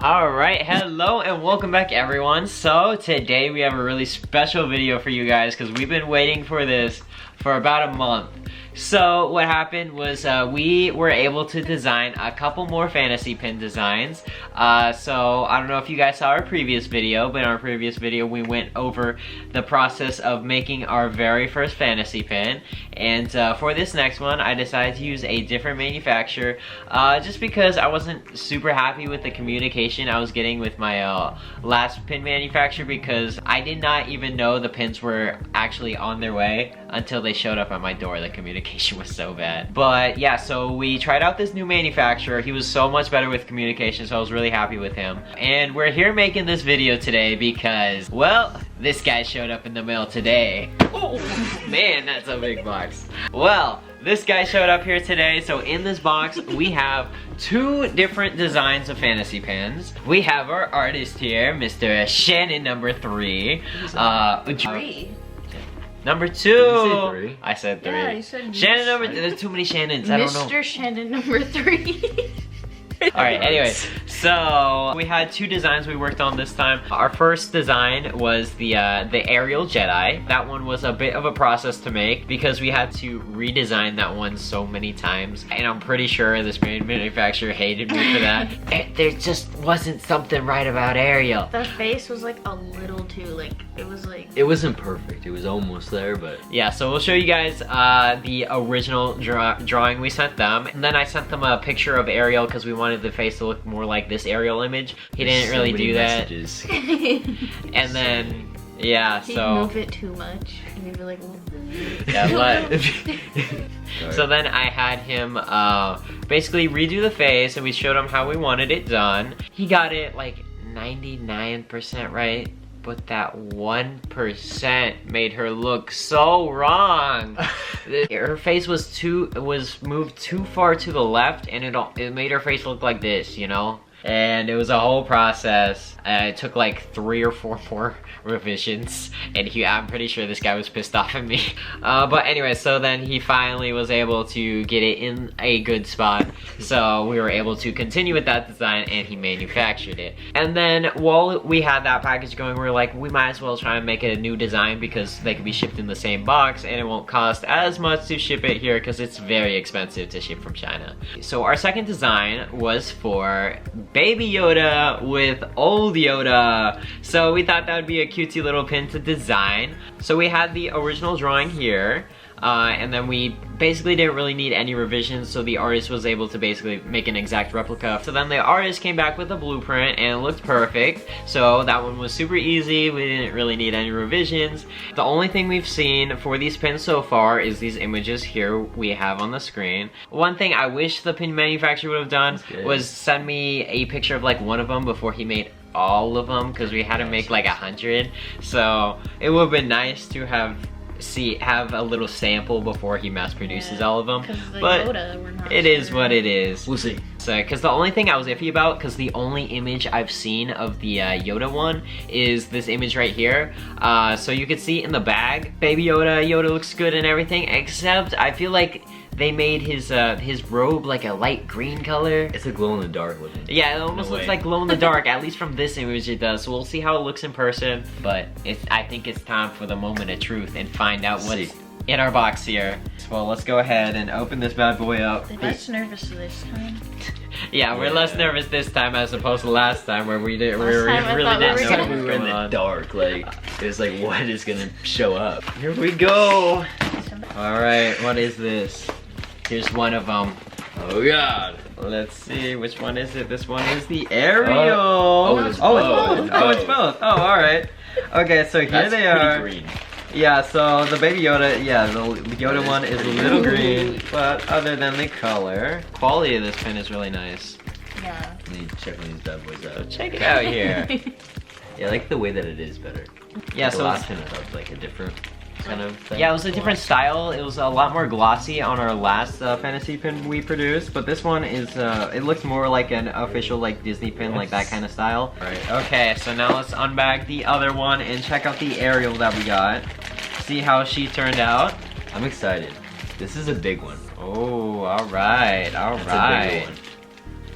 Alright, hello and welcome back everyone. So today we have a really special video for you guys because we've been waiting for this for about a month. So what happened was we were able to design a couple more fantasy pin designs. So I don't know if you guys saw our previous video, but in our previous video we went over the process of making our very first fantasy pin. And for this next one I decided to use a different manufacturer just because I wasn't super happy with the communication I was getting with my last pin manufacturer, because I did not even know the pins were actually on their way until they showed up at my door. The communication was so bad. But yeah, so we tried out this new manufacturer. He was so much better with communication, so I was really happy with him. And we're here making this video today because, well, this guy showed up in the mail today. Oh man, that's a big box. Well, this guy showed up here today. So in this box we have two different designs of fantasy pins. We have our artist here, Mr. Shannon number 3. Number 2. I said 3. Yeah, you said Shannon number 3. There's too many Shannons. I don't know. Mr. Shannon number 3. Alright, anyway, so we had two designs we worked on this time. Our first design was the aerial Jedi. That one was a bit of a process to make because we had to redesign that one so many times. And I'm pretty sure this manufacturer hated me for that. There just wasn't something right about Ariel. The face was like a little too, like, it was like... It wasn't perfect. It was almost there, but... Yeah, so we'll show you guys the original drawing we sent them. And then I sent them a picture of Ariel because we wanted the face to look more like this Ariel image. He didn't really do that. And then, yeah, He'd so... move it too much. And he'd be like... Yeah, but... So then I had him basically redo the face, and we showed him how we wanted it done. He got it like 99% right. But that 1% made her look so wrong. Her face was moved too far to the left, and it made her face look like this, you know? And it was a whole process. It took like 3 or 4 more revisions, and I'm pretty sure this guy was pissed off at me. But anyway, so then he finally was able to get it in a good spot, so we were able to continue with that design, and he manufactured it. And then while we had that package going, we were like, we might as well try and make it a new design because they could be shipped in the same box, and it won't cost as much to ship it here because it's very expensive to ship from China. So our second design was for Baby Yoda with old Yoda. So we thought that would be a cutesy little pin to design. So we had the original drawing here, and then we basically didn't really need any revisions, so the artist was able to basically make an exact replica. So then the artist came back with a blueprint and it looked perfect. So that one was super easy. We didn't really need any revisions. The only thing we've seen for these pins so far is these images here we have on the screen. One thing I wish the pin manufacturer would have done was send me a picture of like one of them before he made all of them, because we had to make like 100. So it would have been nice to have a little sample before he mass produces all of them, but it is what it is. We'll see. So, because the only thing I was iffy about, because the only image I've seen of the Yoda one is this image right here. So you can see in the bag, Baby Yoda looks good and everything, except I feel like they made his robe like a light green color. It's a glow in the dark looking. Yeah, it almost looks like glow in the dark, at least from this image it does. So we'll see how it looks in person, but I think it's time for the moment of truth and find out what's in our box here. Well, let's go ahead and open this bad boy up. They're less nervous this time. Yeah, we're less nervous this time as opposed to last time where we really didn't know We what was were in going the on. dark, like it was like, what is gonna show up? Here we go. All right, what is this? Here's one of them. Oh god. Let's see, which one is it? This one is the Ariel. It's both. Oh, it's both. Oh, all right. Okay, so here That's they are. Green. Yeah, so the Baby Yoda, yeah, the Yoda one is a little green, but other than the color, quality of this pen is really nice. Yeah. I need to check these bad boys So out. check it out here. Yeah, I like the way that it is better. Yeah, Like so the last pin I thought was like a different kind of thing. Yeah, it was a different style. It was a lot more glossy on our last fantasy pin we produced, but this one is, it looks more like an official like Disney pin, like that kind of style. Right. Okay, so now let's unbag the other one and check out the Ariel that we got. See how she turned out. I'm excited. This is a big one. Oh, all right, all That's right. a bigger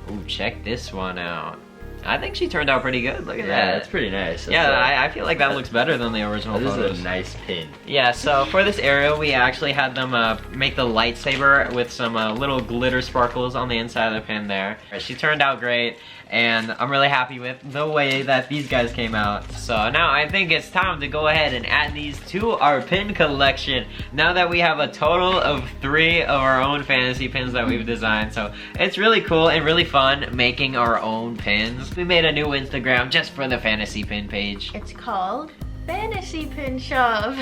one. Ooh, check this one out. I think she turned out pretty good. Look at Yeah, that. that's pretty nice. I feel like that looks better than the original This photos. is a nice pin. Yeah, so for this area, we actually had them make the lightsaber with some little glitter sparkles on the inside of the pin there. She turned out great, and I'm really happy with the way that these guys came out. So now I think it's time to go ahead and add these to our pin collection, now that we have a total of 3 of our own fantasy pins that we've designed. So it's really cool and really fun making our own pins. We made a new Instagram just for the fantasy pin page. It's called Fantasy Pin Shop.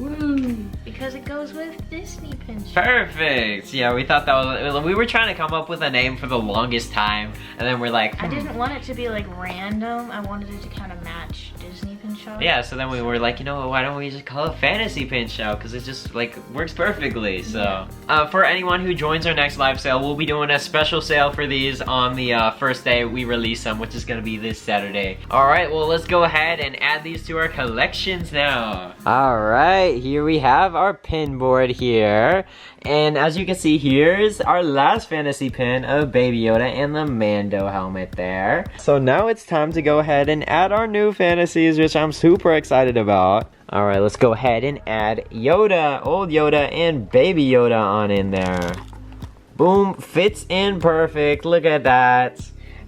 Woo! Because it goes with Disney Pin Shop. Perfect. Yeah, we thought that was. We were trying to come up with a name for the longest time, and then we're like, I didn't want it to be like random. I wanted it to kind of match Disney Pin Shop. Yeah, so then we were like, you know, why don't we just call it Fantasy Pin Shop? Because it just like works perfectly. So, for anyone who joins our next live sale, we'll be doing a special sale for these on the first day we release them, which is gonna be this Saturday. All right, well, let's go ahead and add these to our collections now. All right, here we have our pin board here, and as you can see, here's our last fantasy pin of Baby Yoda and the Mando helmet there. So now it's time to go ahead and add our new fantasies, which I'm super excited about. All right, let's go ahead and add Yoda, old Yoda, and Baby Yoda on in there. Boom, fits in perfect. Look at that.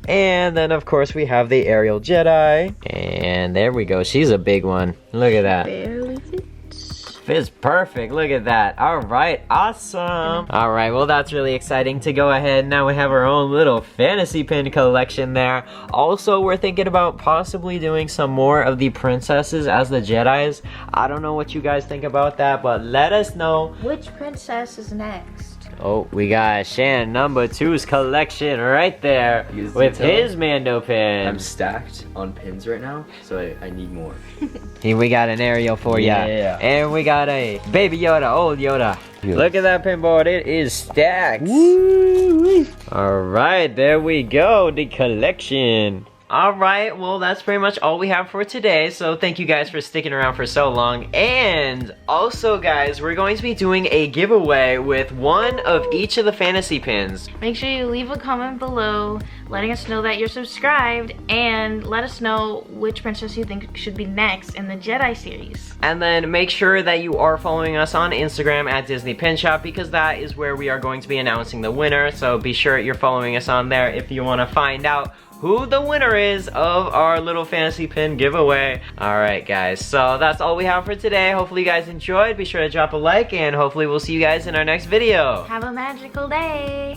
And then, of course, we have the Aerial Jedi. And there we go. She's a big one. Look at that. Barely fits. Fits perfect. Look at that. All right. Awesome. All right. Well, that's really exciting to go ahead. Now we have our own little fantasy pin collection there. Also, we're thinking about possibly doing some more of the princesses as the Jedis. I don't know what you guys think about that, but let us know. Which princess is next? Oh, we got Shannon number 2's collection right there with his Mando pin. I'm stacked on pins right now, so I need more. Here we got an Ariel for ya. Yeah. And we got a Baby Yoda, old Yoda. Yes. Look at that pinboard, it is stacked. Woo! Alright, there we go, the collection. Alright, well that's pretty much all we have for today, so thank you guys for sticking around for so long. And also guys, we're going to be doing a giveaway with one of each of the fantasy pins. Make sure you leave a comment below letting us know that you're subscribed, and let us know which princess you think should be next in the Jedi series. And then make sure that you are following us on Instagram at Disney Pin Shop, because that is where we are going to be announcing the winner. So be sure you're following us on there if you want to find out who the winner is of our little fantasy pin giveaway. Alright guys, so that's all we have for today. Hopefully you guys enjoyed. Be sure to drop a like, and hopefully we'll see you guys in our next video. Have a magical day.